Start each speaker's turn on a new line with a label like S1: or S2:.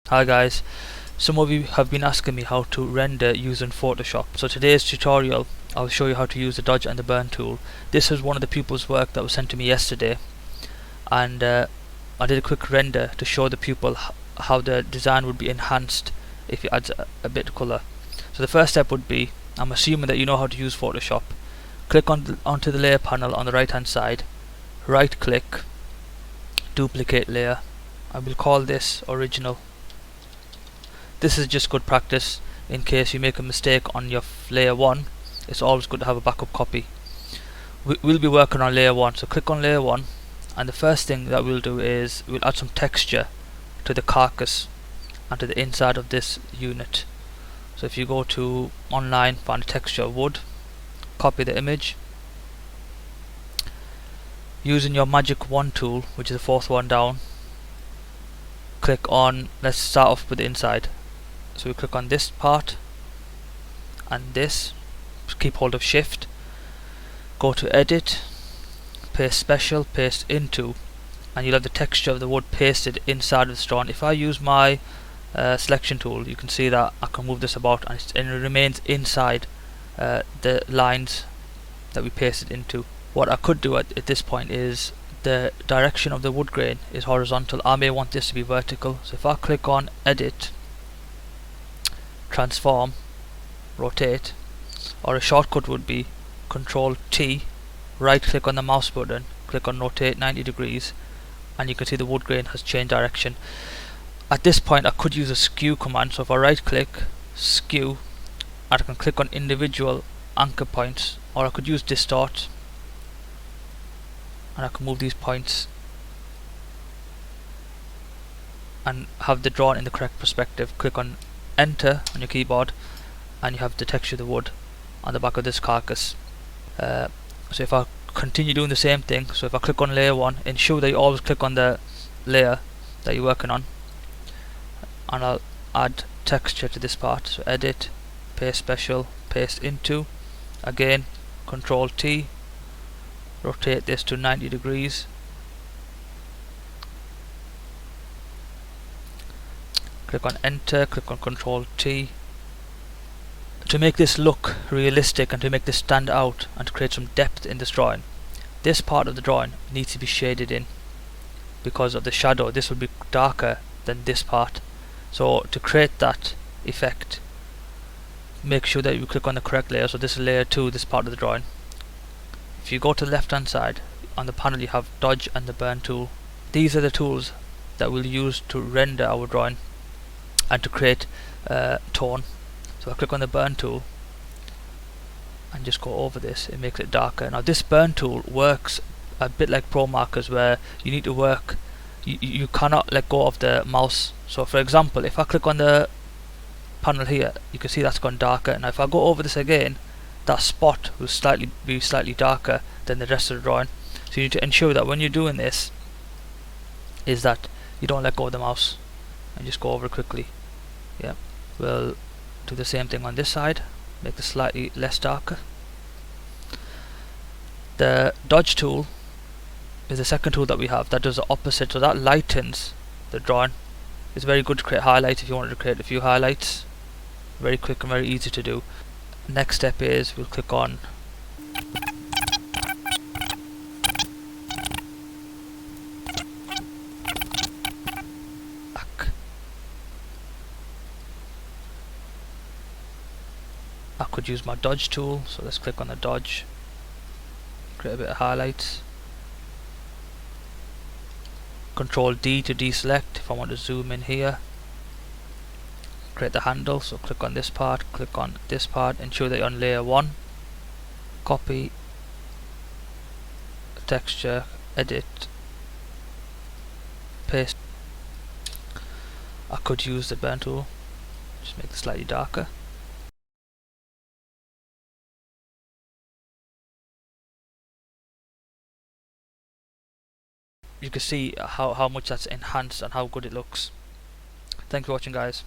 S1: Hi guys, some of you have been asking me how to render using Photoshop. So today's tutorial I'll show you how to use the dodge and the burn tool. This is one of the pupils' work that was sent to me yesterday, and I did a quick render to show the pupil how the design would be enhanced if you add a bit of colour. So the first step would be, I'm assuming that you know how to use Photoshop. Click onto the layer panel on the right hand side, right click, duplicate layer. I will call this original. This is just good practice in case you make a mistake on your layer 1. It's always good to have a backup copy. We'll be working on layer 1, so click on layer 1, and the first thing that we'll do is we'll add some texture to the carcass and to the inside of this unit. So if you go to online, find a texture of wood, copy the image, using your magic wand tool, which is the fourth one down, click on, let's start off with the inside. So we click on this part and this, keep hold of shift, go to edit, paste special, paste into, and you'll have the texture of the wood pasted inside of the drawing. If I use my selection tool, you can see that I can move this about and it remains inside the lines that we pasted into. What I could do at this point is, the direction of the wood grain is horizontal. I may want this to be vertical, so if I click on edit, transform, rotate, or a shortcut would be Control T, right click on the mouse button, click on rotate 90 degrees, and you can see the wood grain has changed direction. At this point I could use a skew command, so if I right click, skew, and I can click on individual anchor points, or I could use distort, and I can move these points and have the drawing in the correct perspective. Click on enter on your keyboard and you have the texture of the wood on the back of this carcass. So if I continue doing the same thing, so if I click on layer 1, ensure that you always click on the layer that you're working on, and I'll add texture to this part. So edit, paste special, paste into, again Control T, rotate this to 90 degrees, click on enter, click on Control T. To make this look realistic and to make this stand out and to create some depth in this drawing, this part of the drawing needs to be shaded in because of the shadow. This will be darker than this part. So to create that effect, make sure that you click on the correct layer. So this is layer 2, this part of the drawing. If you go to the left hand side, on the panel you have dodge and the burn tool. These are the tools that we'll use to render our drawing and to create tone. So I click on the burn tool and just go over this, it makes it darker. Now this burn tool works a bit like pro markers, where you need to work, you cannot let go of the mouse. So for example, if I click on the panel here, you can see that's gone darker. Now if I go over this again, that spot will be slightly darker than the rest of the drawing. So you need to ensure that when you're doing this, is that you don't let go of the mouse and just go over it quickly. Yeah, we'll do the same thing on this side, make it slightly less darker. The dodge tool is the second tool that we have that does the opposite, so that lightens the drawing. It's very good to create highlights if you wanted to create a few highlights. Very quick and very easy to do. Next step is we'll click on I could use my dodge tool, so let's click on the dodge, create a bit of highlights. Control D to deselect if I want to zoom in here. Create the handle, so click on this part, click on this part, ensure that you're on layer 1, copy, texture, edit, paste. I could use the burn tool, just make it slightly darker. You can see how much that's enhanced and how good it looks. Thanks for watching, guys.